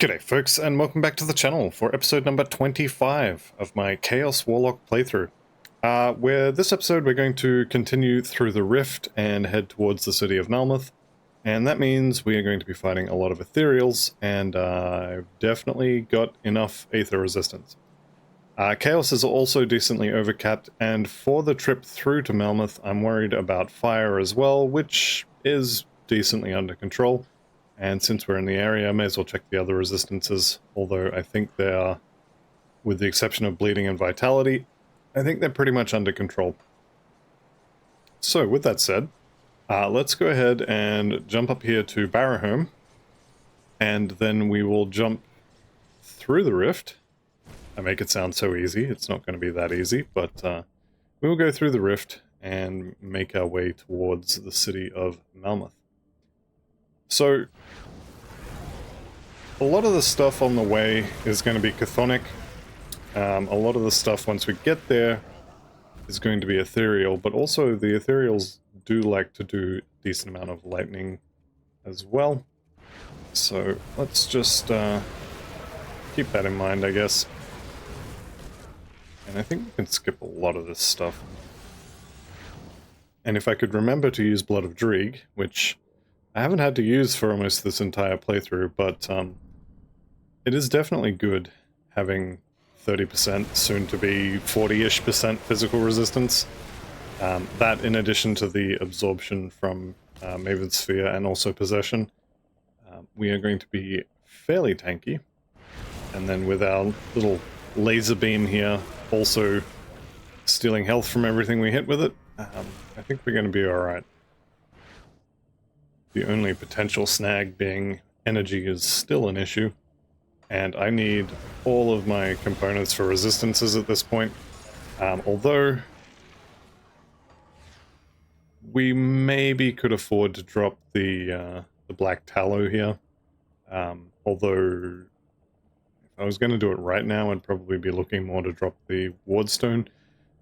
G'day folks, and welcome back to the channel for episode number 25 of my Chaos Warlock playthrough. Where this episode we're going to continue through the Rift and head towards the city of Malmouth, and that means we are going to be fighting a lot of ethereals, and I've definitely got enough aether resistance. Chaos is also decently overcapped, and for the trip through to Malmouth I'm worried about fire as well, which is decently under control. And since we're in the area, I may as well check the other resistances, although I think they are, with the exception of bleeding and vitality, I think they're pretty much under control. So with that said, let's go ahead and jump up here to Barrowholm, and then we will jump through the Rift. I make it sound so easy, it's not going to be that easy, but we will go through the Rift and make our way towards the city of Malmouth. So, a lot of the stuff on the way is going to be chthonic. A lot of the stuff once we get there is going to be ethereal, but also the ethereals do like to do a decent amount of lightning as well. So let's just keep that in mind, I guess. And I think we can skip a lot of this stuff. And if I could remember to use Blood of Dreeg, which I haven't had to use for almost this entire playthrough, but it is definitely good having 30%, soon to be 40-ish% physical resistance. That in addition to the absorption from Maven's Sphere and also Possession, we are going to be fairly tanky. And then with our little laser beam here, also stealing health from everything we hit with it, I think we're going to be alright. The only potential snag being energy is still an issue, and I need all of my components for resistances at this point, although we maybe could afford to drop the black tallow here, although if I was going to do it right now I'd probably be looking more to drop the wardstone.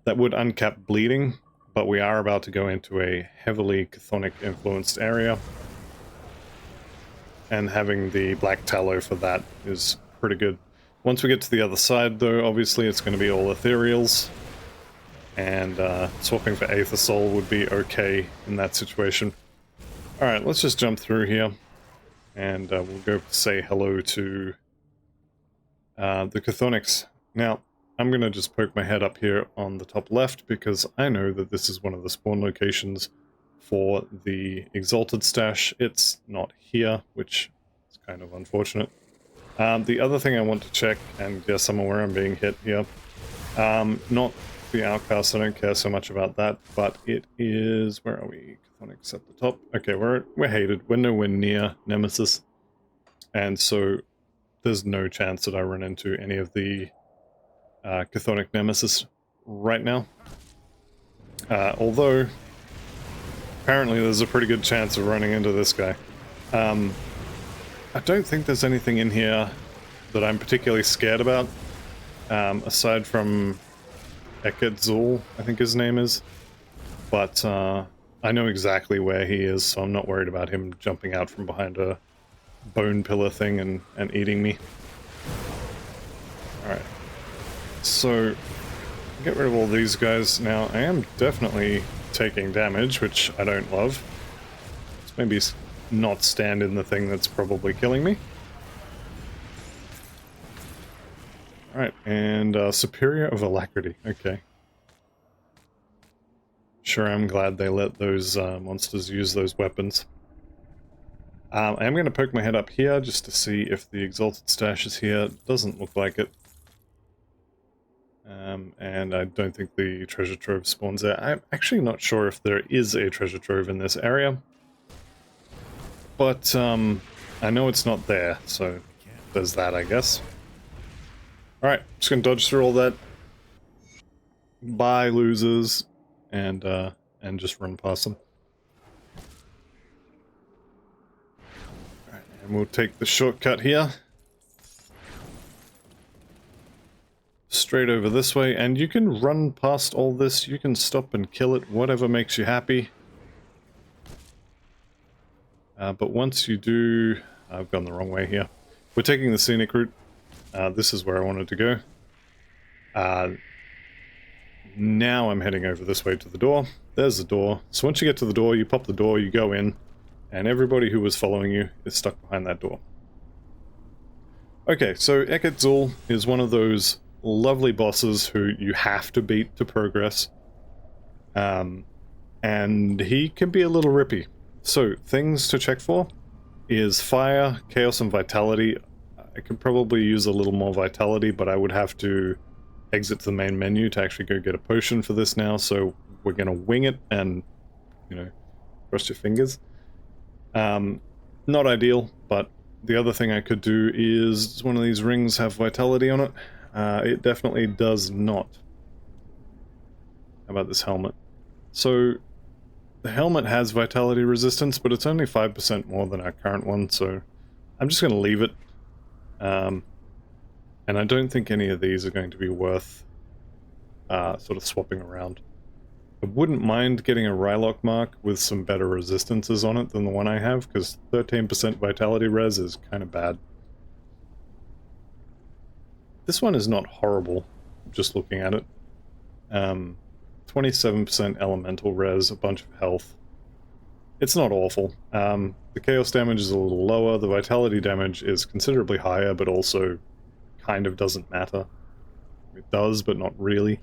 That would uncap bleeding, but we are about to go into a heavily chthonic influenced area, and having the black tallow for that is pretty good. Once we get to the other side though, obviously it's going to be all ethereals, and swapping for Aether Soul would be okay in that situation. Alright, let's just jump through here, and we'll go say hello to the chthonics. Now, I'm going to just poke my head up here on the top left, because I know that this is one of the spawn locations for the Exalted stash. It's not here, which is kind of unfortunate. The other thing I want to check, and yes, I'm aware I'm being hit here, not the Outcast, I don't care so much about that, but it is, where are we? Chthonics at the top. Okay, we're hated, we're nowhere near Nemesis, and so there's no chance that I run into any of the chthonic Nemesis right now. Although apparently there's a pretty good chance of running into this guy. I don't think there's anything in here that I'm particularly scared about, aside from Ekketzul, I think his name is. But I know exactly where he is, so I'm not worried about him jumping out from behind a bone pillar thing and eating me. Alright. So, get rid of all these guys. Now, I am definitely taking damage, which I don't love. Let's maybe not stand in the thing that's probably killing me. Alright, and Superior of Alacrity. Okay. Sure, I'm glad they let those monsters use those weapons. I am going to poke my head up here just to see if the Exalted stash is here. Doesn't look like it. And I don't think the treasure trove spawns there. I'm actually not sure if there is a treasure trove in this area. But I know it's not there, so there's that, I guess. Alright, just gonna dodge through all that. Bye, losers. And just run past them. Alright, and we'll take the shortcut here. Straight over this way, and you can run past all this, you can stop and kill it, whatever makes you happy. But once you do... I've gone the wrong way here. We're taking the scenic route. This is where I wanted to go. Now I'm heading over this way to the door. There's the door. So once you get to the door, you pop the door, you go in, and everybody who was following you is stuck behind that door. Okay, so Eket Zul is one of those lovely bosses who you have to beat to progress. And he can be a little rippy. So, things to check for is fire, chaos, and vitality. I could probably use a little more vitality, but I would have to exit to the main menu to actually go get a potion for this now, so we're gonna wing it and, you know, cross your fingers. Not ideal, but the other thing I could do is, does one of these rings have vitality on it? It definitely does not. How about this helmet? So, the helmet has vitality resistance, but it's only 5% more than our current one, so I'm just going to leave it. And I don't think any of these are going to be worth sort of swapping around. I wouldn't mind getting a Warlock mark with some better resistances on it than the one I have, because 13% vitality res is kind of bad. This one is not horrible, just looking at it. 27% elemental res, a bunch of health. It's not awful. The chaos damage is a little lower, the vitality damage is considerably higher, but also kind of doesn't matter. It does, but not really.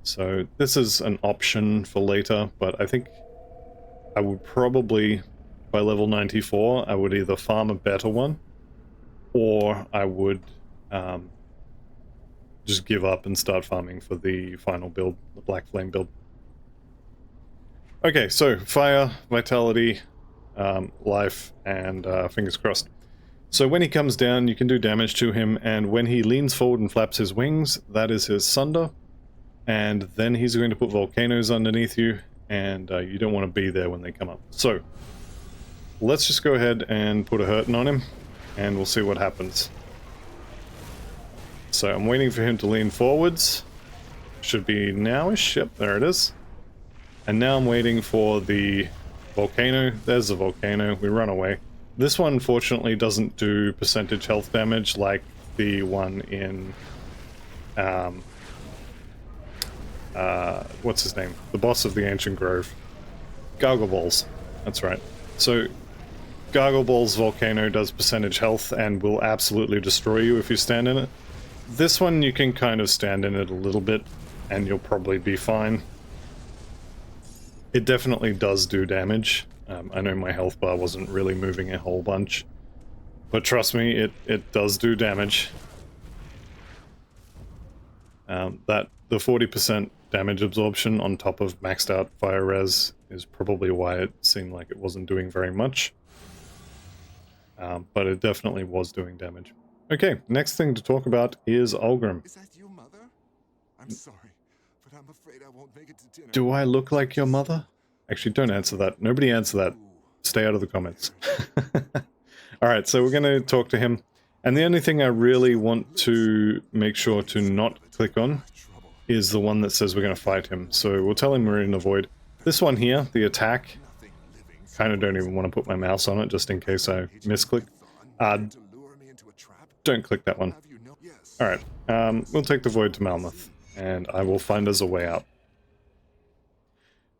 So this is an option for later, but I think I would probably, by level 94, I would either farm a better one, or I would just give up and start farming for the final build, the Black Flame build. Okay, so fire, vitality, life, and fingers crossed. So when he comes down, you can do damage to him, and when he leans forward and flaps his wings, that is his Sunder, and then he's going to put volcanoes underneath you, and you don't want to be there when they come up. So, let's just go ahead and put a hurting on him, and we'll see what happens. So I'm waiting for him to lean forwards. Should be nowish. Yep, there it is. And now I'm waiting for the volcano. There's the volcano. We run away. This one, fortunately, doesn't do percentage health damage like the one in... what's his name? The boss of the Ancient Grove. Gargle Balls. That's right. So, Gargle Balls volcano does percentage health and will absolutely destroy you if you stand in it. This one you can kind of stand in it a little bit, and you'll probably be fine. It definitely does do damage. I know my health bar wasn't really moving a whole bunch, but trust me, it does do damage. The 40% damage absorption on top of maxed out fire res is probably why it seemed like it wasn't doing very much. But it definitely was doing damage. Okay, next thing to talk about is Ulgrim. Is that you, Mother? I'm sorry, but I'm afraid I won't make it to dinner. Do I look like your mother? Actually, don't answer that. Nobody answer that. Stay out of the comments. Alright, so we're going to talk to him. And the only thing I really want to make sure to not click on is the one that says we're going to fight him. So we'll tell him we're in the void. This one here, the attack, kind of don't even want to put my mouse on it just in case I misclick. Don't click that one. Alright, we'll take the void to Malmouth, and I will find us a way out.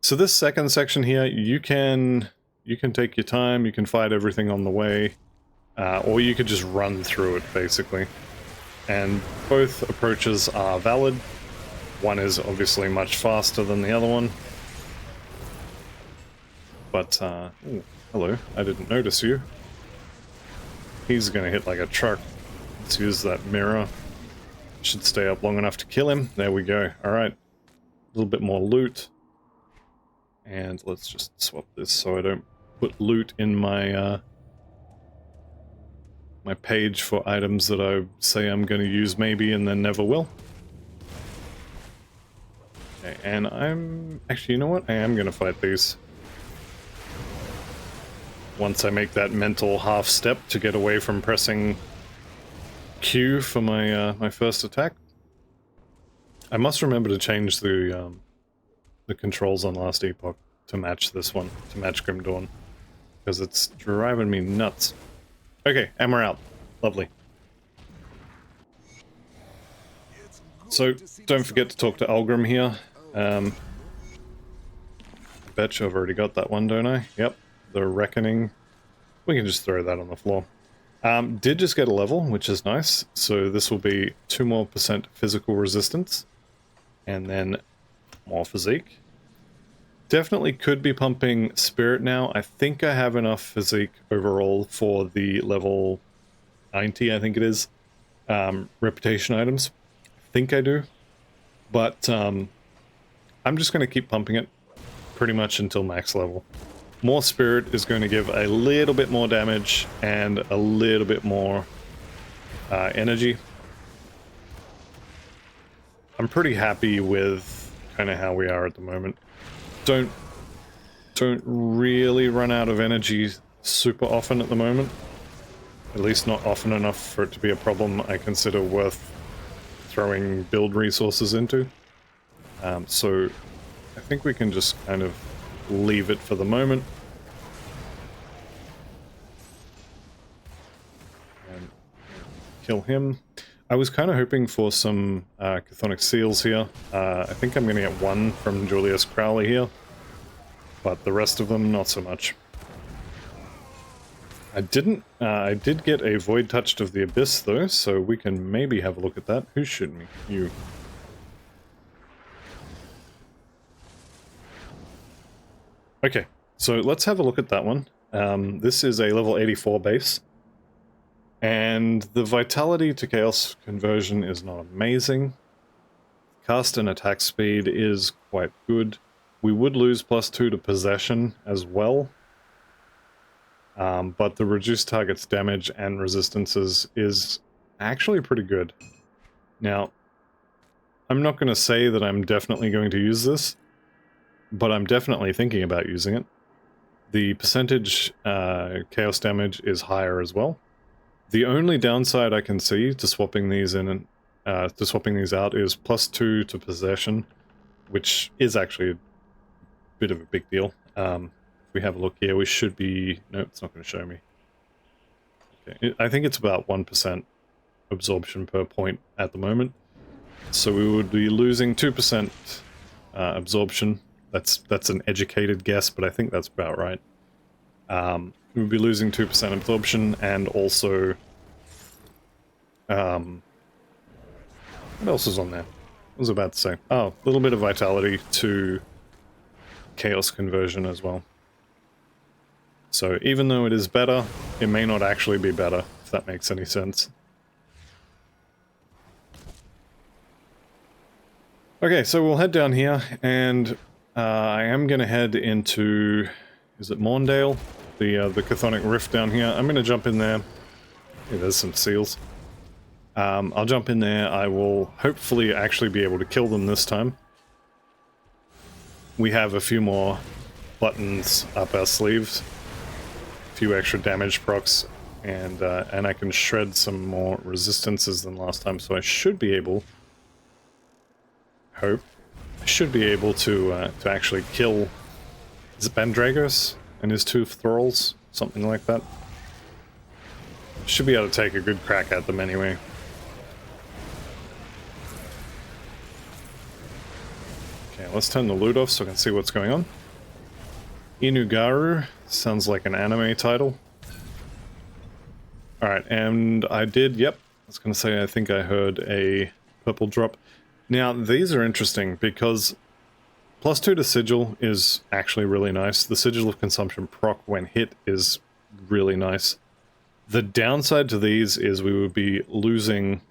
So this second section here, you can take your time, you can fight everything on the way, or you could just run through it, basically. And both approaches are valid. One is obviously much faster than the other one. But, ooh, hello, I didn't notice you. He's gonna hit like a truck. Let's use that mirror. Should stay up long enough to kill him. There we go. Alright. A little bit more loot. And let's just swap this so I don't put loot in my my page for items that I say I'm going to use maybe and then never will. Okay, and I'm... Actually, you know what? I am going to fight these. Once I make that mental half step to get away from pressing Q for my my first attack. I must remember to change the controls on Last Epoch to match this one, to match Grim Dawn, because it's driving me nuts. Okay, and we're out. Lovely. So don't forget to talk to Algrim here. I bet you I've already got that one, don't I? Yep, the Reckoning. We can just throw that on the floor. Did just get a level, which is nice. So this will be 2% more physical resistance. And then more physique. Definitely could be pumping Spirit now. I think I have enough physique overall for the level 90, I think it is. Reputation items. I think I do. But I'm just going to keep pumping it pretty much until max level. More Spirit is going to give a little bit more damage and a little bit more energy. I'm pretty happy with kind of how we are at the moment. Don't really run out of energy super often at the moment. At least not often enough for it to be a problem I consider worth throwing build resources into. So I think we can just kind of leave it for the moment. And kill him. I was kind of hoping for some chthonic seals here. I think I'm going to get one from Julius Crowley here. But the rest of them, not so much. I did get a Void Touch of the Abyss though, so we can maybe have a look at that. Who's shooting me? You. Okay, so let's have a look at that one. This is a level 84 base. And the Vitality to Chaos conversion is not amazing. Cast and attack speed is quite good. We would lose +2 to Possession as well. But the reduced target's damage and resistances is actually pretty good. Now, I'm not going to say that I'm definitely going to use this, but I'm definitely thinking about using it. The percentage chaos damage is higher as well. The only downside I can see to swapping these in to swapping these out is +2 to Possession, which is actually a bit of a big deal. If we have a look here, we should be... No, it's not going to show me. Okay. I think it's about 1% absorption per point at the moment. So we would be losing 2% absorption. That's an educated guess, but I think that's about right. We would be losing 2% absorption, and also... what else is on there? I was about to say. Oh, a little bit of vitality to chaos conversion as well. So even though it is better, it may not actually be better, if that makes any sense. Okay, so we'll head down here, and I am going to head into... Is it Morndale? The Chthonic Rift down here. I'm going to jump in there. Yeah, there's some seals. I'll jump in there. I will hopefully actually be able to kill them this time. We have a few more buttons up our sleeves. A few extra damage procs. And I can shred some more resistances than last time, so I should be able... I should be able to actually kill... Is it Bandragos and his 2 thralls? Something like that. Should be able to take a good crack at them anyway. Okay, let's turn the loot off so I can see what's going on. Inugaru sounds like an anime title. Alright, and I did, yep, I was going to say I think I heard a purple drop. Now, these are interesting because +2 to Sigil is actually really nice. The Sigil of Consumption proc when hit is really nice. The downside to these is we would be losing...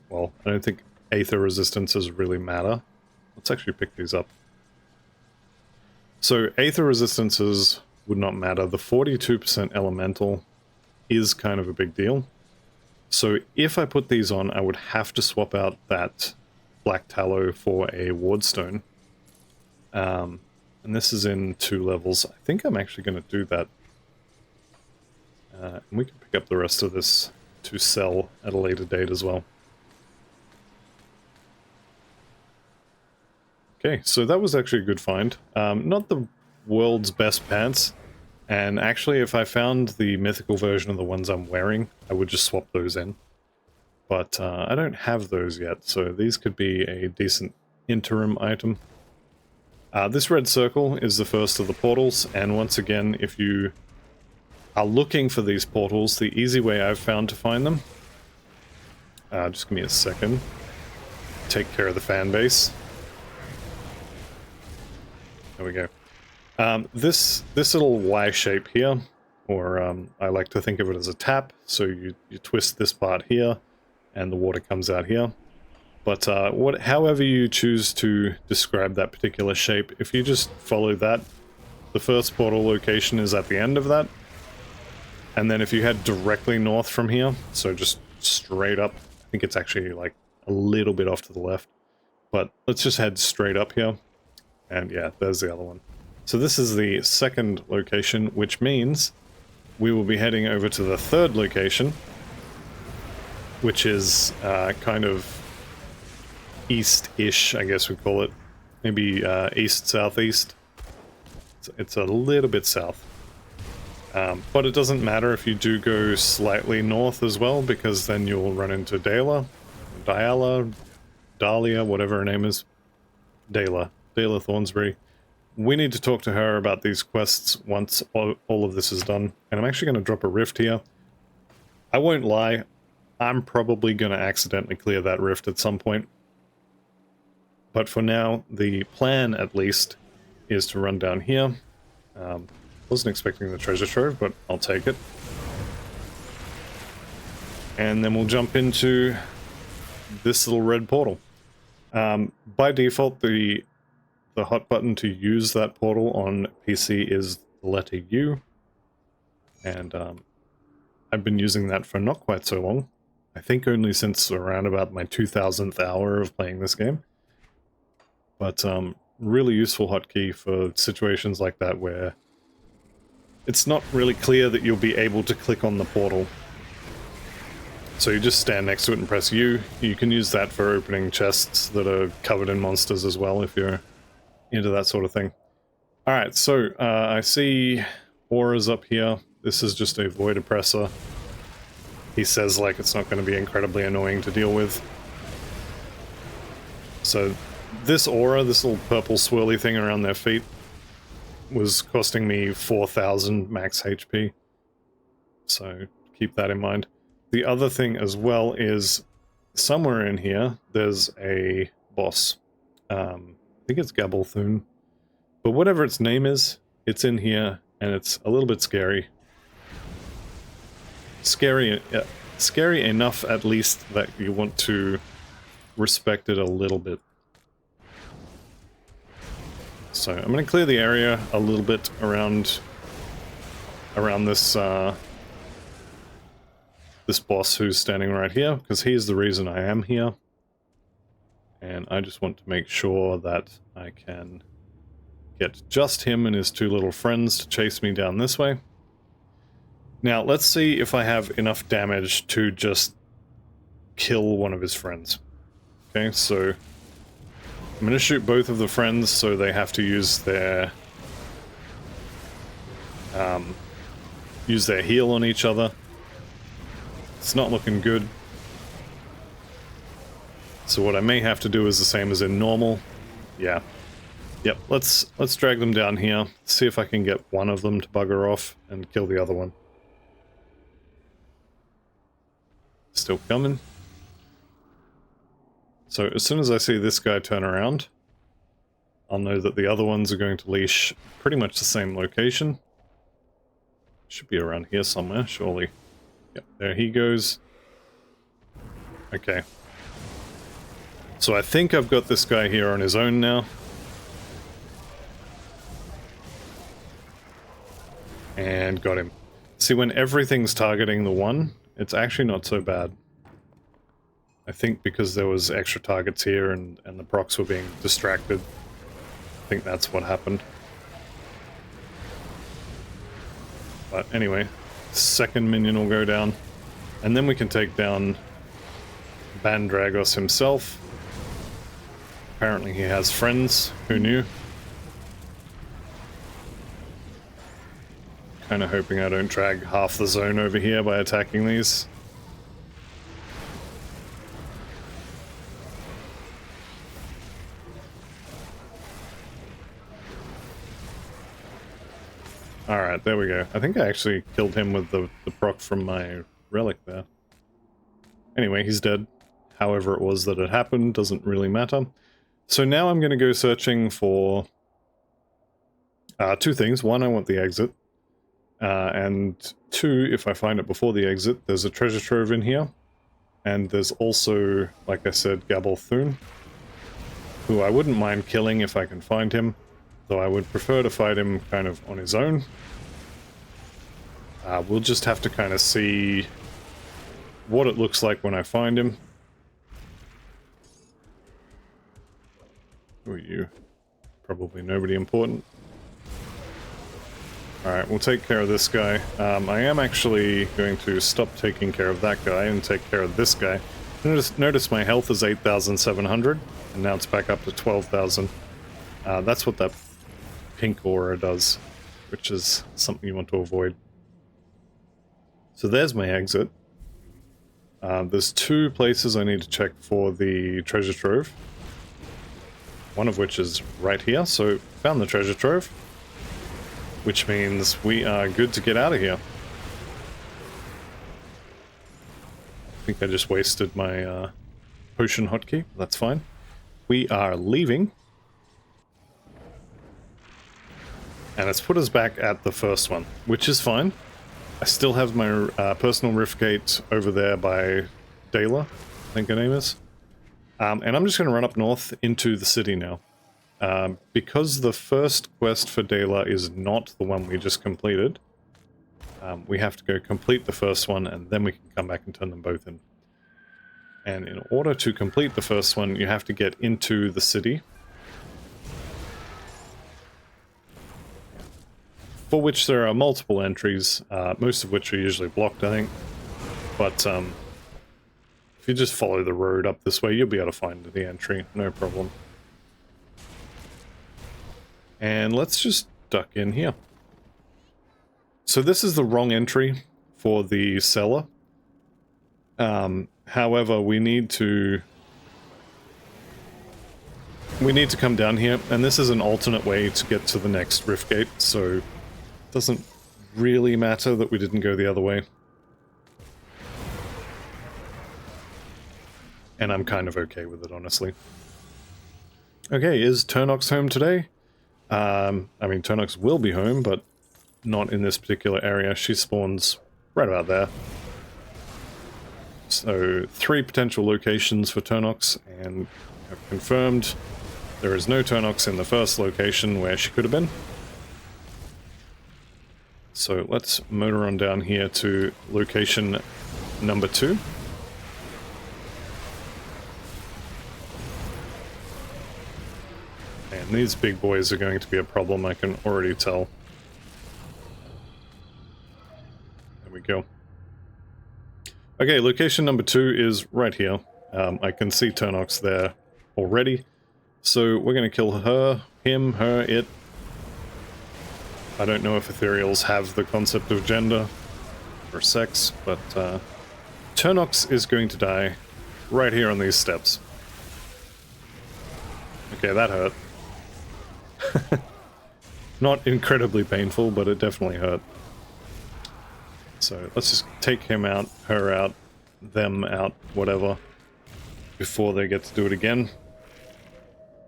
Well, I don't think Aether resistances really matter. Let's actually pick these up. So, Aether resistances would not matter. The 42% Elemental is kind of a big deal. So, if I put these on, I would have to swap out that Black Tallow for a Wardstone. And this is in 2 levels. I think I'm actually going to do that. And we can pick up the rest of this to sell at a later date as well. Okay, so that was actually a good find. Not the world's best pants. And actually, if I found the mythical version of the ones I'm wearing, I would just swap those in. but I don't have those yet, so these could be a decent interim item. This red circle is the first of the portals, and once again, if you are looking for these portals, the easy way I've found to find them, just give me a second, take care of the fan base. There we go. This little Y shape here, or I like to think of it as a tap, so you twist this part here, and the water comes out here. But however you choose to describe that particular shape, if you just follow that, the first portal location is at the end of that. And then if you head directly north from here, so just straight up, I think it's actually like a little bit off to the left, but let's just head straight up here. And yeah, there's the other one. So this is the second location, which means we will be heading over to the third location, which is kind of east-ish, I guess we'd call it. Maybe east-southeast. It's a little bit south. But it doesn't matter if you do go slightly north as well, because then you'll run into Dahlia, whatever her name is. Dahlia Thornsbury. We need to talk to her about these quests once all of this is done. And I'm actually going to drop a rift here. I won't lie, I'm probably going to accidentally clear that rift at some point. But for now, the plan, at least, is to run down here. Wasn't expecting the treasure trove, but I'll take it. And then we'll jump into this little red portal. By default, the hot button to use that portal on PC is the letter U. And I've been using that for not quite so long. I think only since around about my 2000th hour of playing this game. But really useful hotkey for situations like that where it's not really clear that you'll be able to click on the portal. So you just stand next to it and press U. You can use that for opening chests that are covered in monsters as well if you're into that sort of thing. Alright, so I see auras up here. This is just a void oppressor. He says like it's not going to be incredibly annoying to deal with. So this aura, this little purple swirly thing around their feet, was costing me 4,000 max HP. So keep that in mind. The other thing as well is somewhere in here there's a boss. I think it's Gabblethune. But whatever its name is, it's in here and it's a little bit scary. Scary enough at least that you want to respect it a little bit. So I'm going to clear the area a little bit around this this boss who's standing right here, because he's the reason I am here. And I just want to make sure that I can get just him and his two little friends to chase me down this way. Now, let's see if I have enough damage to just kill one of his friends. Okay, so I'm going to shoot both of the friends, so they have to use their heal on each other. It's not looking good. So what I may have to do is the same as in normal. Yeah. Yep, let's drag them down here, see if I can get one of them to bugger off and kill the other one. Still coming. So as soon as I see this guy turn around, I'll know that the other ones are going to leash pretty much the same location. Should be around here somewhere, surely. Yep, there he goes. Okay. So I think I've got this guy here on his own now. And got him. See, when everything's targeting the one, it's actually not so bad. I think because there was extra targets here and the procs were being distracted. I think that's what happened. But anyway, second minion will go down. And then we can take down Bandragos himself. Apparently he has friends. Who knew? Kind of hoping I don't drag half the zone over here by attacking these. Alright, there we go. I think I actually killed him with the proc from my relic there. Anyway, he's dead. However it was that it happened, doesn't really matter. So now I'm going to go searching for two things. One, I want the exit. And two, if I find it before the exit, there's a treasure trove in here. And there's also, like I said, Gabalthun, who I wouldn't mind killing if I can find him, though I would prefer to fight him kind of on his own. We'll just have to kind of see what it looks like when I find him. Who are you? Probably nobody important. Alright, we'll take care of this guy. I am actually going to stop taking care of that guy and take care of this guy. Notice my health is 8,700, and now it's back up to 12,000. That's what that pink aura does, which is something you want to avoid. So there's my exit. There's two places I need to check for the treasure trove. One of which is right here, so found the treasure trove. Which means we are good to get out of here. I think I just wasted my potion hotkey. That's fine. We are leaving. And it's put us back at the first one, which is fine. I still have my personal rift gate over there by Dela, I think her name is. And I'm just going to run up north into the city now. Because the first quest for Dela is not the one we just completed, we have to go complete the first one and then we can come back and turn them both in. And in order to complete the first one, you have to get into the city, for which there are multiple entries, most of which are usually blocked, I think. But if you just follow the road up this way, you'll be able to find the entry, no problem. And let's just duck in here. So this is the wrong entry for the cellar. However, we need to come down here, and this is an alternate way to get to the next rift gate, so it doesn't really matter that we didn't go the other way. And I'm kind of okay with it, honestly. Okay, is Turnox home today? I mean, Turnox will be home, but not in this particular area. She spawns right about there. So, 3 potential locations for Turnox, and I've confirmed there is no Turnox in the first location where she could have been. So let's motor on down here to location number 2. And these big boys are going to be a problem, I can already tell. There we go. Okay, location number 2 is right here. I can see Turnox there already. So we're going to kill her, him, her, it. I don't know if ethereals have the concept of gender or sex, but Turnox is going to die right here on these steps. Okay, that hurt. Not incredibly painful, but it definitely hurt. So let's just take him out, her out, them out, whatever, before they get to do it again.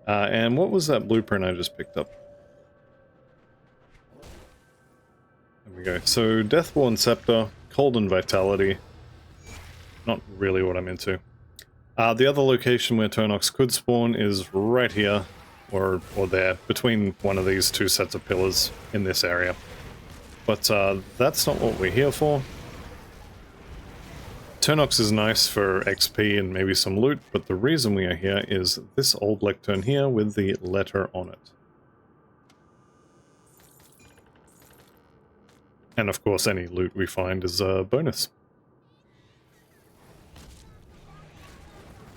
And what was that blueprint I just picked up? There we go. So Deathborn Scepter, Cold and Vitality. Not really what I'm into. The other location where Turnox could spawn is right here, or there, between one of these two sets of pillars in this area. But that's not what we're here for. Turnox is nice for XP and maybe some loot, but the reason we are here is this old lectern here with the letter on it. And of course any loot we find is a bonus.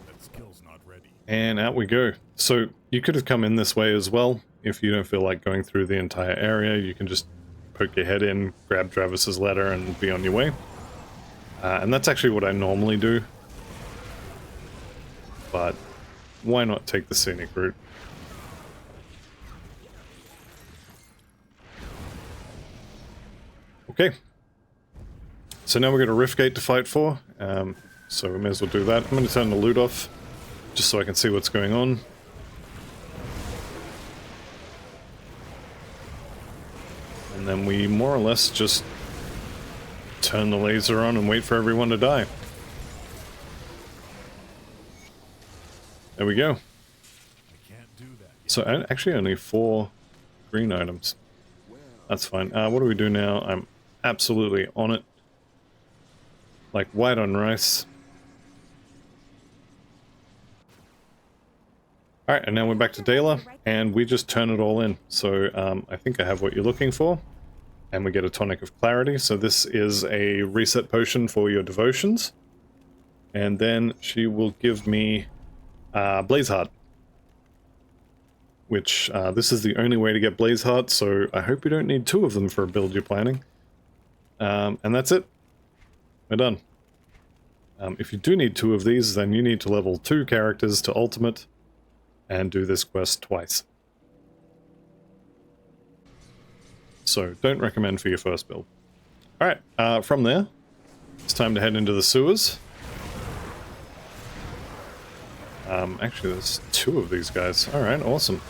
That skill's not ready. And out we go. So you could have come in this way as well. If you don't feel like going through the entire area, you can just poke your head in, grab Travis's letter, and be on your way. And that's actually what I normally do. But why not take the scenic route? Okay. So now we've got a Rift Gate to fight for, so we may as well do that. I'm going to turn the loot off, just so I can see what's going on. And then we more or less just turn the laser on and wait for everyone to die. There we go. So actually only 4 green items. That's fine. What do we do now? I'm absolutely on it. Like white on rice. Alright, and now we're back to Dela, and we just turn it all in. So I think I have what you're looking for. And we get a Tonic of Clarity. So this is a reset potion for your devotions. And then she will give me Blaze Heart. Which, this is the only way to get Blaze Heart, so I hope you don't need 2 of them for a build you're planning. And that's it. We're done. If you do need 2 of these, then you need to level 2 characters to Ultimate and do this quest twice. So, don't recommend for your first build. Alright, from there, it's time to head into the sewers. Actually, there's 2 of these guys. Alright, awesome.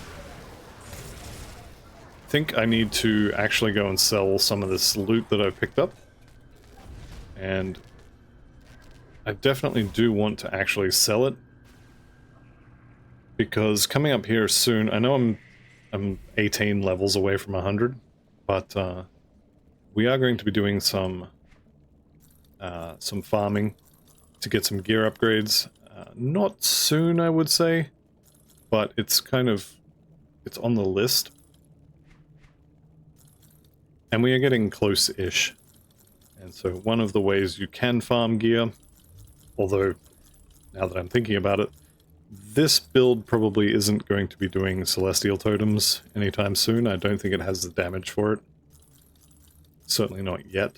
I think I need to actually go and sell some of this loot that I've picked up. And I definitely do want to actually sell it. Because coming up here soon, I know I'm 18 levels away from 100, but we are going to be doing some farming to get some gear upgrades. Not soon, I would say, but it's it's on the list. And we are getting close-ish. And so one of the ways you can farm gear, although now that I'm thinking about it, this build probably isn't going to be doing Celestial Totems anytime soon. I don't think it has the damage for it. Certainly not yet.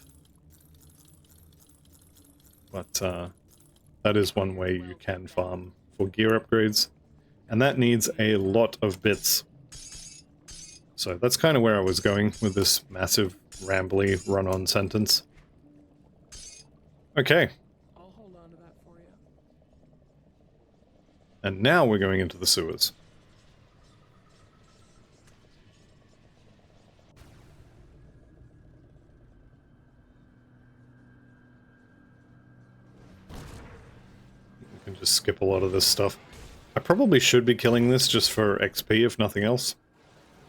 But that is one way you can farm for gear upgrades. And that needs a lot of bits. So that's kind of where I was going with this massive, rambly, run-on sentence. Okay. I'll hold on to that for you. And now we're going into the sewers. We can just skip a lot of this stuff. I probably should be killing this just for XP, if nothing else.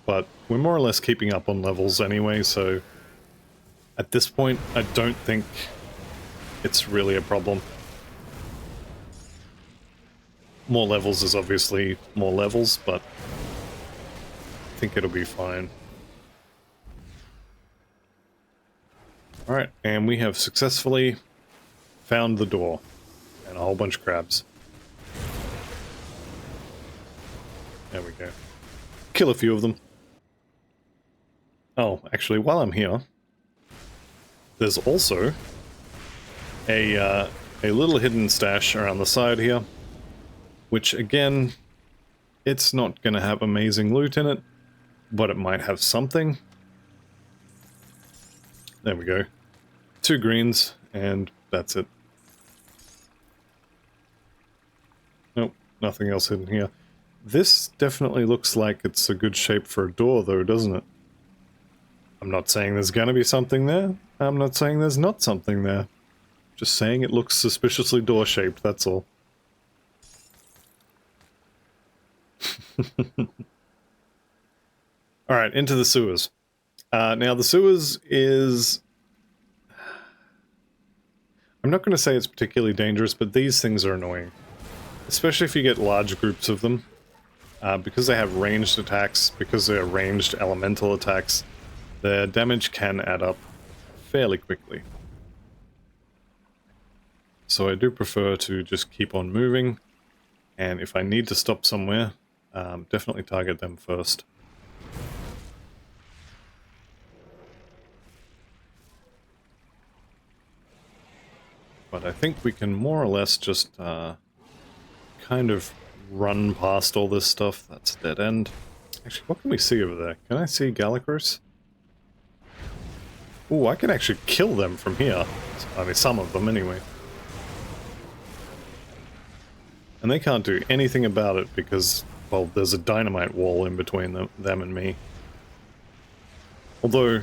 But we're more or less keeping up on levels anyway, so at this point, I don't think it's really a problem. More levels is obviously more levels, but I think it'll be fine. Alright, and we have successfully found the door, and a whole bunch of crabs. There we go. Kill a few of them. Oh, actually, while I'm here, there's also a little hidden stash around the side here, which, again, it's not going to have amazing loot in it, but it might have something. There we go. 2 greens, and that's it. Nope, nothing else hidden here. This definitely looks like it's a good shape for a door, though, doesn't it? I'm not saying there's gonna be something there. I'm not saying there's not something there. Just saying it looks suspiciously door-shaped, that's all. Alright, into the sewers. Now, the sewers is... I'm not going to say it's particularly dangerous, but these things are annoying. Especially if you get large groups of them. Because they have ranged attacks, because they're ranged elemental attacks, their damage can add up fairly quickly. So I do prefer to just keep on moving, and if I need to stop somewhere, definitely target them first. But I think we can more or less just kind of run past all this stuff. That's a dead end. Actually, what can we see over there? Can I see Galacros? Ooh, I can actually kill them from here. I mean, some of them anyway. And they can't do anything about it because, well, there's a dynamite wall in between them and me. Although,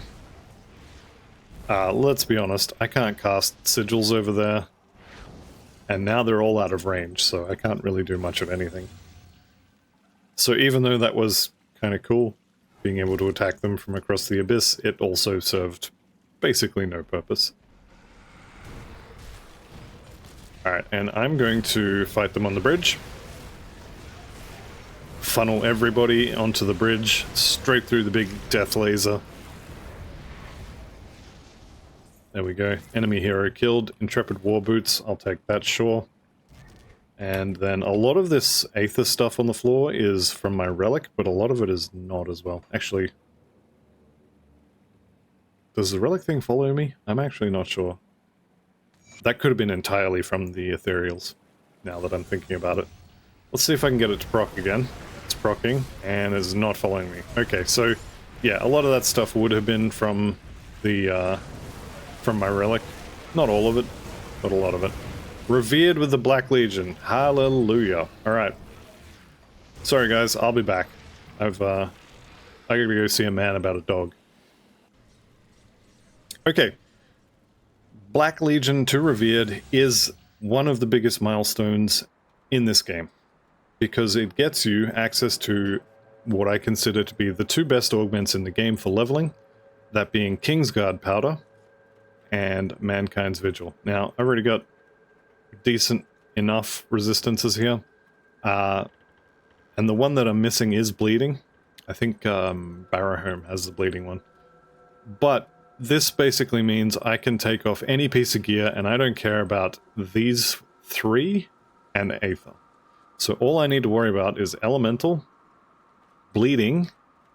let's be honest, I can't cast sigils over there. And now they're all out of range, so I can't really do much of anything. So even though that was kind of cool, being able to attack them from across the abyss, it also served basically no purpose. Alright, and I'm going to fight them on the bridge. Funnel everybody onto the bridge, straight through the big death laser. There we go. Enemy hero killed. Intrepid war boots. I'll take that, sure. And then a lot of this Aether stuff on the floor is from my relic, but a lot of it is not as well. Actually, does the relic thing follow me? I'm actually not sure. That could have been entirely from the ethereals, now that I'm thinking about it. Let's see if I can get it to proc again. It's procking, and it's not following me. Okay, so, yeah, a lot of that stuff would have been from the, from my relic. Not all of it, but a lot of it. Revered with the Black Legion. Hallelujah. Alright. Sorry guys, I'll be back. I gotta go see a man about a dog. Okay. Black Legion to Revered is one of the biggest milestones in this game, because it gets you access to what I consider to be the two best augments in the game for leveling, that being Kingsguard Powder and Mankind's Vigil. Now, I've already got decent enough resistances here, and the one that I'm missing is bleeding. I think Barrowholm has the bleeding one. But this basically means I can take off any piece of gear, and I don't care about these three and Aether. So all I need to worry about is Elemental, Bleeding,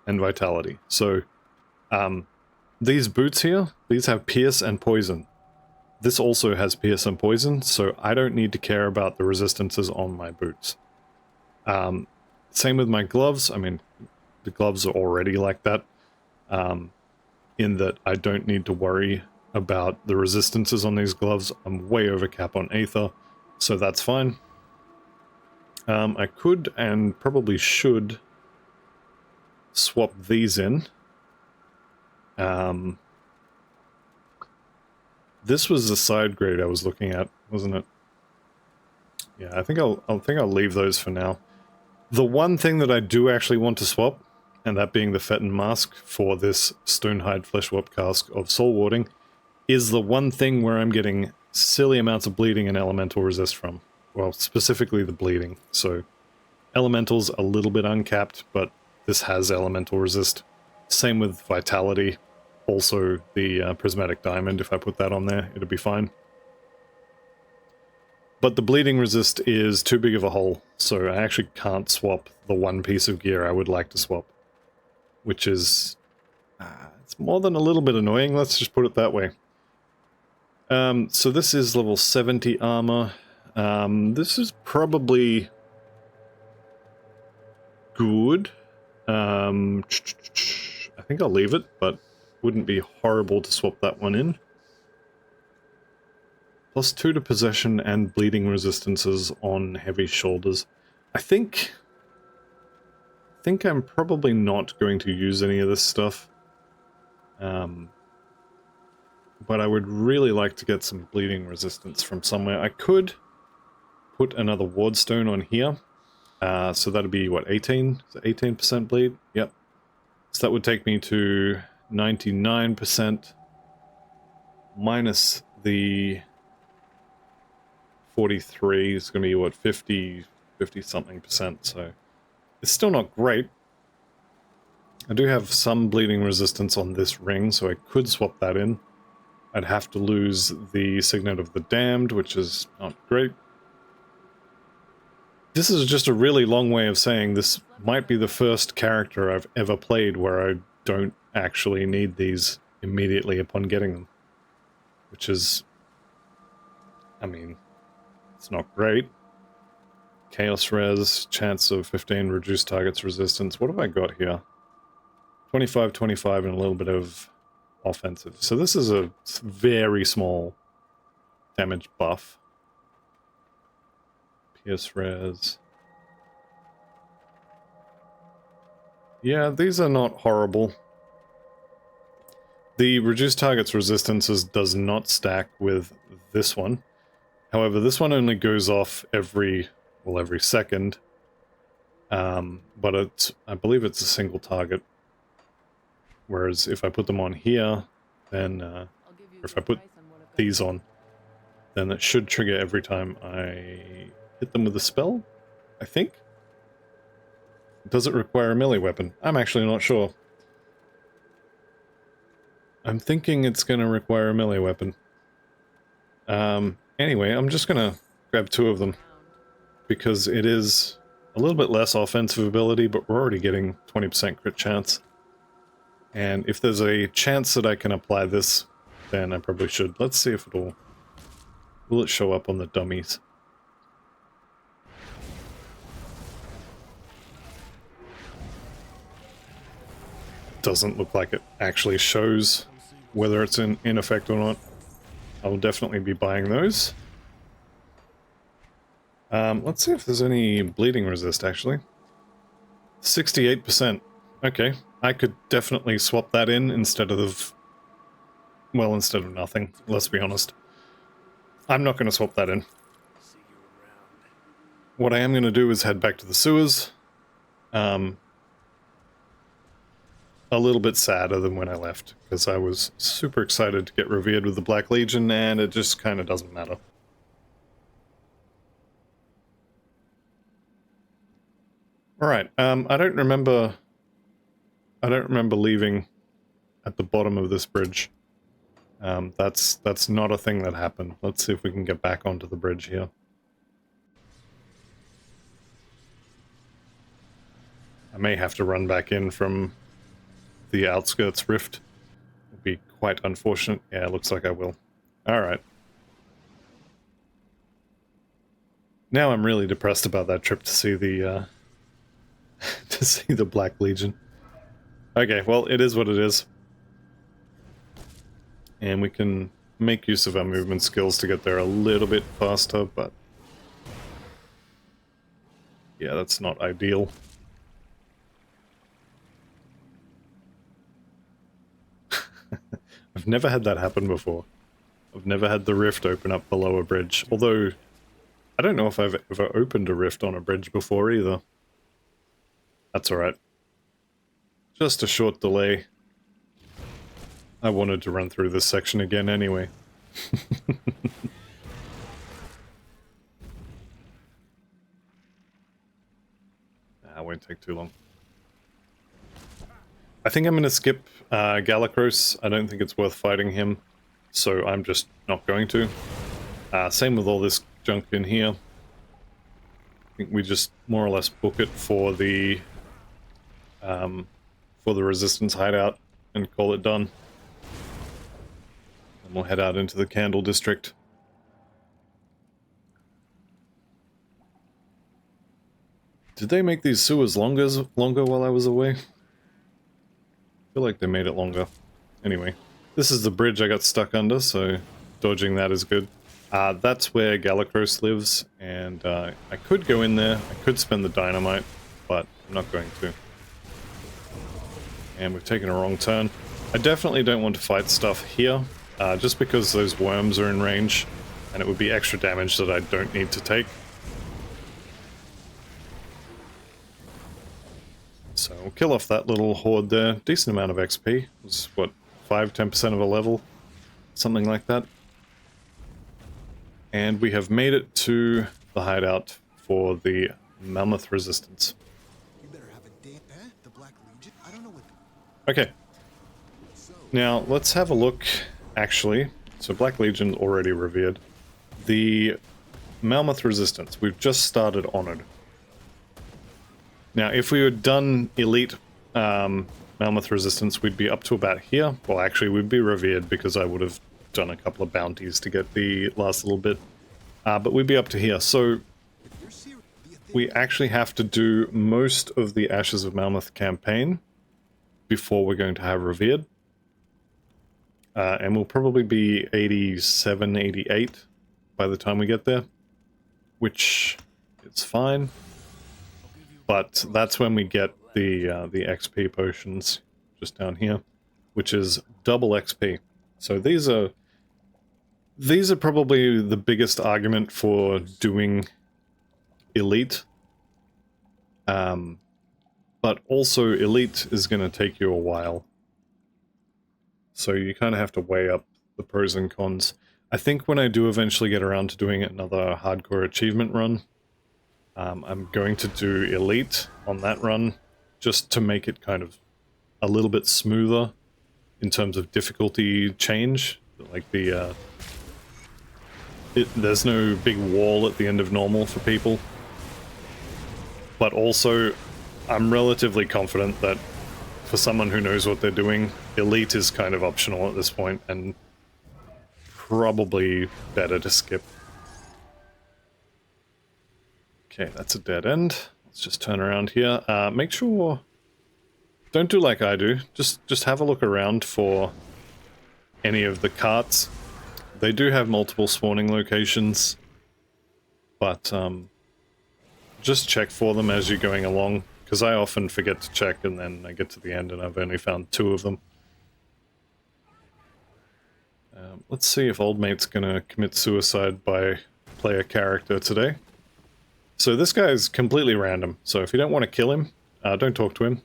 and Vitality. So these boots here, these have Pierce and Poison. This also has Pierce and Poison, so I don't need to care about the resistances on my boots. Same with my gloves. I mean, the gloves are already like that, in that I don't need to worry about the resistances on these gloves. I'm way over cap on Aether, so that's fine. I could and probably should swap these in. This was the side grade I was looking at, wasn't it? Yeah, I think I'll leave those for now. The one thing that I do actually want to swap, and that being the Fetton Mask for this Stonehide Flesh Warp Cask of Soul Warding, is the one thing where I'm getting silly amounts of bleeding and elemental resist from. Well, specifically the bleeding. So, elemental's a little bit uncapped, but this has elemental resist. Same with Vitality. Also, the Prismatic Diamond, if I put that on there, it'll be fine. But the bleeding resist is too big of a hole, so I actually can't swap the one piece of gear I would like to swap. Which is... it's more than a little bit annoying, let's just put it that way. So this is level 70 armor. This is probably... good. I think I'll leave it, but wouldn't be horrible to swap that one in. +2 to possession and bleeding resistances on heavy shoulders. I think I'm probably not going to use any of this stuff. But I would really like to get some bleeding resistance from somewhere. I could put another wardstone on here. So that'd be, what, 18? Is it 18% bleed? Yep. So that would take me to 99% minus the 43 is going to be, what, 50 something percent, so it's still not great. I do have some bleeding resistance on this ring, so I could swap that in. I'd have to lose the Signet of the Damned, which is not great. This is just a really long way of saying this might be the first character I've ever played where I don't actually need these immediately upon getting them. Which is... I mean, it's not great. Chaos Res, chance of 15, reduced target's resistance. What have I got here? 25, 25, and a little bit of offensive. So this is a very small damage buff. Pierce res. Yeah, these are not horrible. The reduced target's resistances does not stack with this one. However, this one only goes off every second. But I believe it's a single target. Whereas if I put them on here, then, or if I put these on, then it should trigger every time I hit them with a spell, I think. Does it require a melee weapon? I'm actually not sure. I'm thinking it's going to require a melee weapon. Anyway, I'm just going to grab 2 of them, because it is a little bit less offensive ability, but we're already getting 20% crit chance. And if there's a chance that I can apply this, then I probably should. Let's see if it'll... Will it show up on the dummies? Doesn't look like it actually shows whether it's in effect or not. I will definitely be buying those. Let's see if there's any bleeding resist, actually. 68%. Okay, I could definitely swap that in instead of... Well, instead of nothing, let's be honest. I'm not going to swap that in. What I am going to do is head back to the sewers. A little bit sadder than when I left, because I was super excited to get revered with the Black Legion, and it just kind of doesn't matter. Alright, I don't remember leaving at the bottom of this bridge. That's not a thing that happened. Let's see if we can get back onto the bridge here. I may have to run back in from the outskirts rift. Would be quite unfortunate. Yeah, it looks like I will. Alright. Now I'm really depressed about that trip to see the to see the Black Legion. Okay, well, it is what it is. And we can make use of our movement skills to get there a little bit faster, but... yeah, that's not ideal. I've never had that happen before. I've never had the rift open up below a bridge, although I don't know if I've ever opened a rift on a bridge before either. That's alright. Just a short delay. I wanted to run through this section again anyway. It won't take too long. I think I'm going to skip Galacros. I don't think it's worth fighting him, so I'm just not going to. Same with all this junk in here. I think we just more or less book it for the resistance hideout and call it done. And we'll head out into the Candle District. Did they make these sewers longer while I was away? I feel like they made it longer. Anyway, this is the bridge I got stuck under, so dodging that is good. That's where Galacros lives, and I could go in there. I could spend the dynamite, but I'm not going to. And we've taken a wrong turn. I definitely don't want to fight stuff here, just because those worms are in range, and it would be extra damage that I don't need to take. So we'll kill off that little horde there. Decent amount of XP. It was, what, 5-10% of a level? Something like that. And we have made it to the hideout for the Malmouth resistance. You better have a date, eh? The Black Legion? I don't know what... Okay. Now, let's have a look, actually. So Black Legion already revered. The Malmouth resistance, we've just started Honored. Now, if we had done Elite Malmouth resistance, we'd be up to about here. Well, actually, we'd be revered because I would have done a couple of bounties to get the last little bit. But we'd be up to here. So we actually have to do most of the Ashes of Malmouth campaign before we're going to have revered. and we'll probably be 87, 88 by the time we get there, which is fine. But that's when we get the XP potions just down here, which is double XP. So these are probably the biggest argument for doing Elite. But also Elite is going to take you a while. So you kind of have to weigh up the pros and cons. I think when I do eventually get around to doing another hardcore achievement run, I'm going to do Elite on that run, just to make it kind of a little bit smoother in terms of difficulty change. Like there's no big wall at the end of normal for people. But also, I'm relatively confident that for someone who knows what they're doing, Elite is kind of optional at this point, and probably better to skip. Okay, that's a dead end. Let's just turn around here. Make sure... Don't do like I do. Just have a look around for any of the carts. They do have multiple spawning locations, but just check for them as you're going along, because I often forget to check and then I get to the end and I've only found 2 of them. Let's see if old mate's gonna commit suicide by player character today. So this guy is completely random, so if you don't want to kill him, don't talk to him.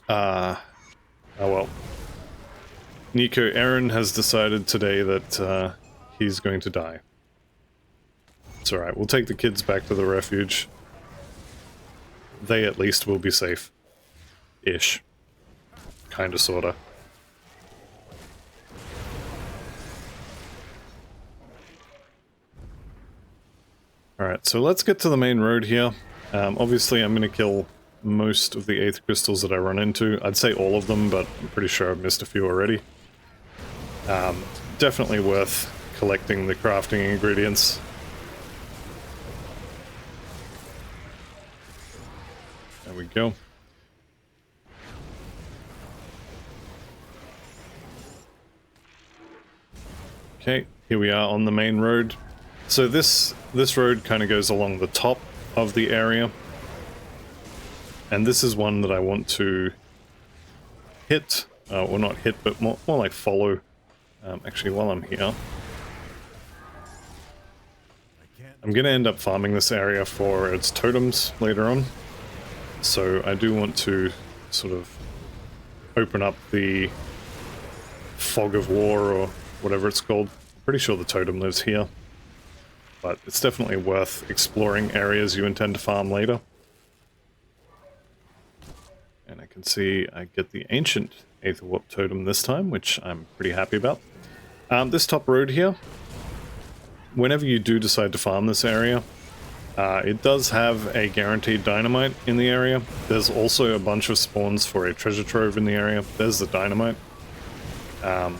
Oh well. Nico Aaron has decided today that he's going to die. It's alright, we'll take the kids back to the refuge. They at least will be safe. Ish. Kinda, sorta. Alright, so let's get to the main road here. Obviously I'm gonna kill most of the 8th crystals that I run into. I'd say all of them, but I'm pretty sure I've missed a few already. Definitely worth collecting the crafting ingredients. There we go. Okay, here we are on the main road. So this road kind of goes along the top of the area. And this is one that I want to hit, or not hit, but more like follow. Actually, while I'm here, I'm going to end up farming this area for its totems later on. So I do want to sort of open up the Fog of War, or whatever it's called. I'm pretty sure the totem lives here. But it's definitely worth exploring areas you intend to farm later. And I can see I get the ancient Aether Warp totem this time, which I'm pretty happy about. This top road here, whenever you do decide to farm this area, it does have a guaranteed dynamite in the area. There's also a bunch of spawns for a treasure trove in the area. There's the dynamite. And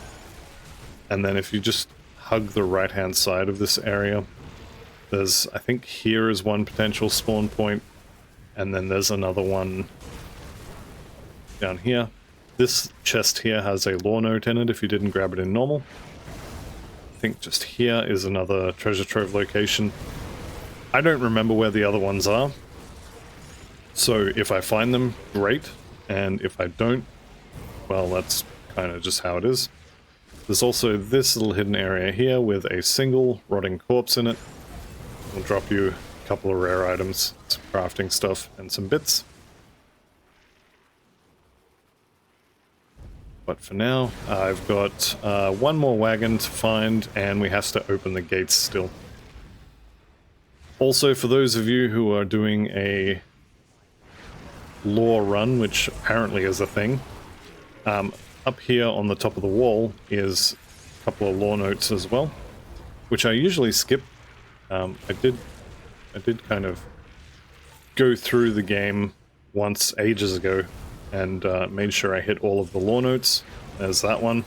then if you just hug the right-hand side of this area, there's, I think here is one potential spawn point, and then there's another one down here. This chest here has a lore note in it if you didn't grab it in normal. I think just here is another treasure trove location. I don't remember where the other ones are, so if I find them, great, and if I don't, well, that's kind of just how it is. There's also this little hidden area here with a single rotting corpse in it. It'll drop you a couple of rare items, some crafting stuff, and some bits. But for now, I've got one more wagon to find, and we have to open the gates still. Also, for those of you who are doing a lore run, which apparently is a thing, up here on the top of the wall is a couple of lore notes as well, which I usually skip. I did kind of go through the game once ages ago and made sure I hit all of the lore notes. There's that one.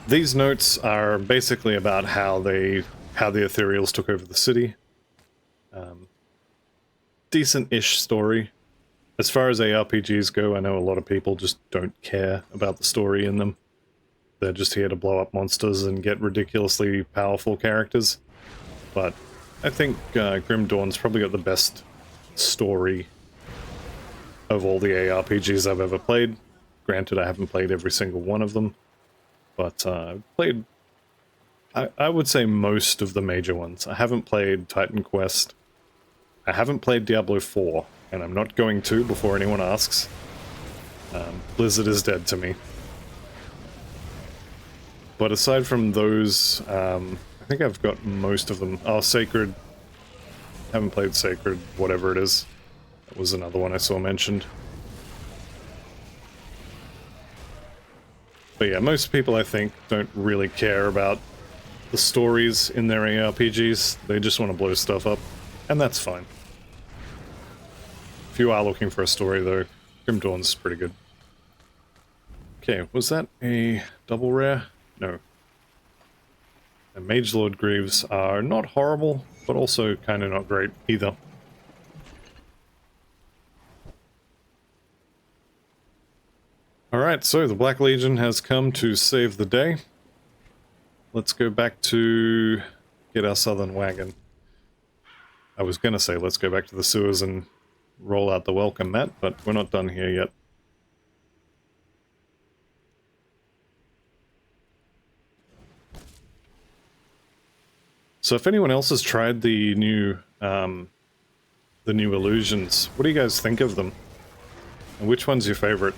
These notes are basically about how the Ethereals took over the city. Decent-ish story. as far as ARPGs go, I know a lot of people just don't care about the story in them. They're just here to blow up monsters and get ridiculously powerful characters. But I think Grim Dawn's probably got the best story of all the ARPGs I've ever played. Granted, I haven't played every single one of them, but I've played, I would say, most of the major ones. I haven't played Titan Quest. I haven't played Diablo 4, and I'm not going to before anyone asks. Blizzard is dead to me. But aside from those, I think I've got most of them. Oh, Sacred. Haven't played Sacred, whatever it is. That was another one I saw mentioned. But yeah, most people, I think, don't really care about the stories in their ARPGs. They just want to blow stuff up, and that's fine. If you are looking for a story, though, Grim Dawn's pretty good. Okay, was that a double rare? No. And Magelord Greaves are not horrible, but also kind of not great either. Alright, so the Black Legion has come to save the day. Let's go back to get our southern wagon. I was going to say let's go back to the sewers and roll out the welcome mat, but we're not done here yet. So if anyone else has tried the new illusions, what do you guys think of them? And which one's your favorite?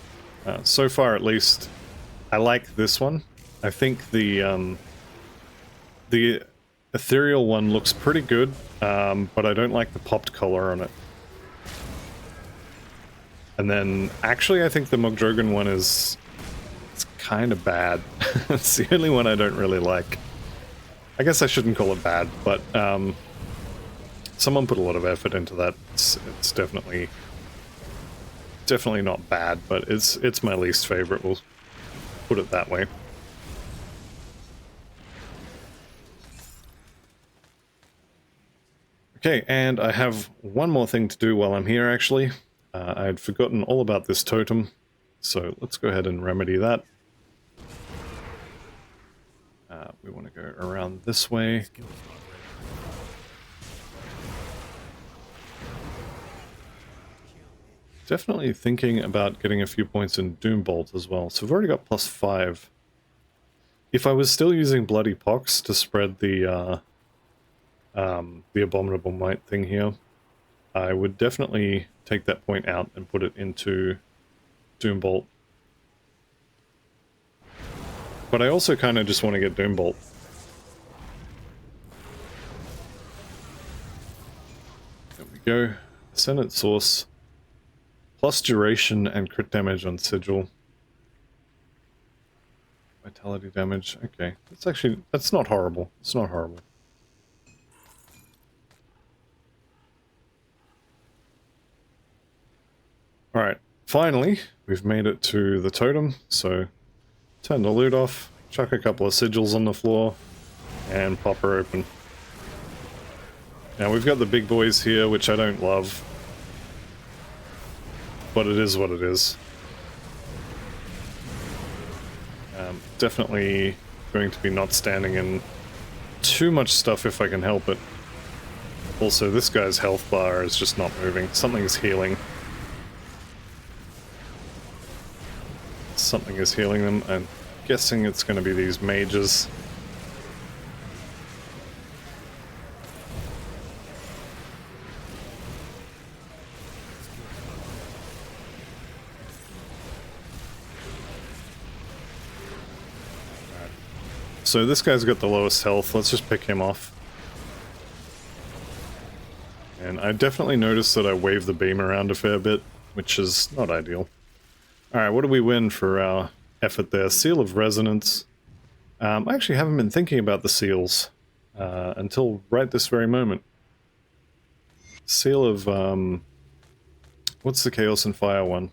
So far, at least, I like this one. I think the ethereal one looks pretty good, but I don't like the popped color on it. And then, actually, I think the Mogdrogan one it's kind of bad. It's the only one I don't really like. I guess I shouldn't call it bad, but someone put a lot of effort into that. It's definitely not bad, but it's my least favorite. We'll put it that way. Okay, and I have one more thing to do while I'm here, actually. I had forgotten all about this totem, so let's go ahead and remedy that. We want to go around this way. Definitely thinking about getting a few points in Doombolt as well. So we've already got +5. If I was still using Bloody Pox to spread the Abominable Might thing here, I would definitely take that point out and put it into Doombolt. But I also kind of just want to get Doombolt. There we go. Ascendant Source. Plus duration and crit damage on Sigil. Vitality damage. Okay. That's not horrible. It's not horrible. Alright. Finally, we've made it to the totem, so turn the loot off, chuck a couple of sigils on the floor, and pop her open. Now we've got the big boys here, which I don't love, but it is what it is. Definitely going to be not standing in too much stuff if I can help it. Also, this guy's health bar is just not moving. Something's healing. Something is healing them. I'm guessing it's going to be these mages. So this guy's got the lowest health. Let's just pick him off. And I definitely noticed that I wave the beam around a fair bit, which is not ideal. Alright, what do we win for our effort there? Seal of Resonance. I actually haven't been thinking about the seals until right this very moment. Seal of... what's the Chaos and Fire one?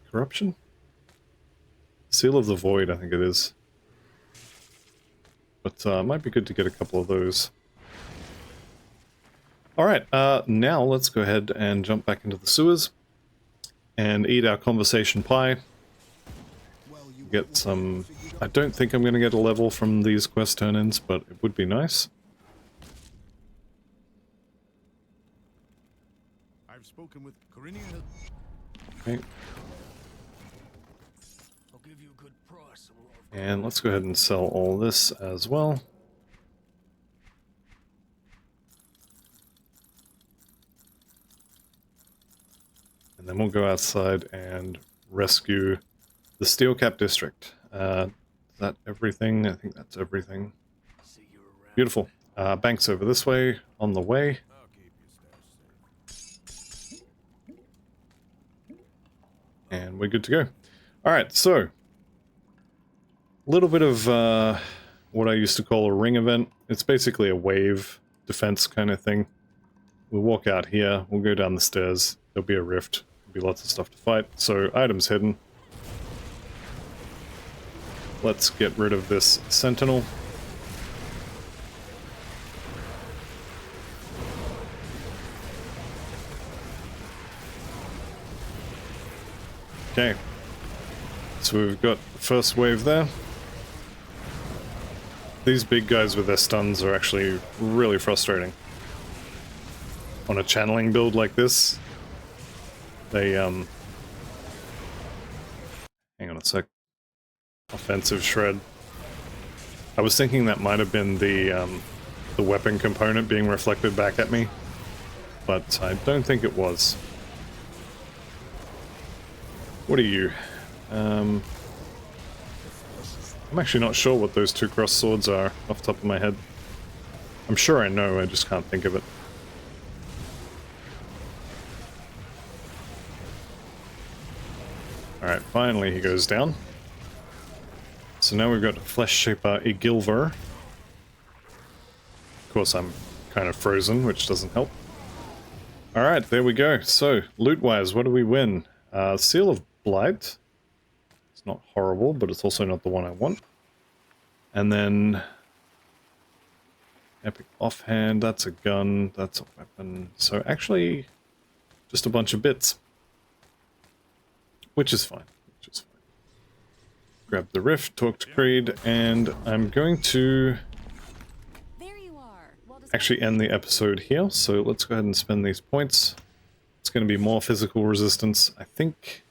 Corruption? Seal of the Void, I think it is. But might be good to get a couple of those. Alright, now let's go ahead and jump back into the sewers and eat our conversation pie. Get some... I don't think I'm going to get a level from these quest turn-ins, but it would be nice. I've spoken with Corinian. Okay. I'll give you a good price. And let's go ahead and sell all this as well. And then we'll go outside and rescue the Steel Cap District. Is that everything? I think that's everything. Beautiful. Bank's over this way, on the way. And we're good to go. Alright, so a little bit of what I used to call a ring event. It's basically a wave defense kind of thing. We'll walk out here, we'll go down the stairs, there'll be a rift, there'll be lots of stuff to fight. So, items hidden. Let's get rid of this sentinel. Okay. So we've got the first wave there. These big guys with their stuns are actually really frustrating. On a channeling build like this, they, hang on a sec. Offensive shred. I was thinking that might have been the weapon component being reflected back at me, but I don't think it was. What are you? I'm actually not sure what those two cross swords are off the top of my head. I'm sure I know, I just can't think of it. Alright, finally he goes down. So now we've got Flesh Shaper Igilver. Of course I'm kind of frozen, which doesn't help. Alright, there we go. So, loot-wise, what do we win? Seal of Blight. It's not horrible, but it's also not the one I want. And then... Epic Offhand, that's a gun, that's a weapon. So actually, just a bunch of bits. Which is fine. Grab the rift, talk to Creed, and I'm going to actually end the episode here. So let's go ahead and spend these points. It's going to be more physical resistance. I think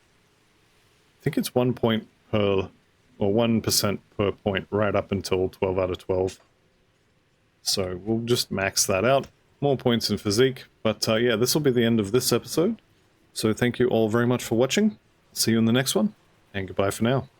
it's 1 point per, or 1% per point right up until 12 out of 12. So we'll just max that out. More points in physique. But yeah, this will be the end of this episode. So thank you all very much for watching. See you in the next one, and goodbye for now.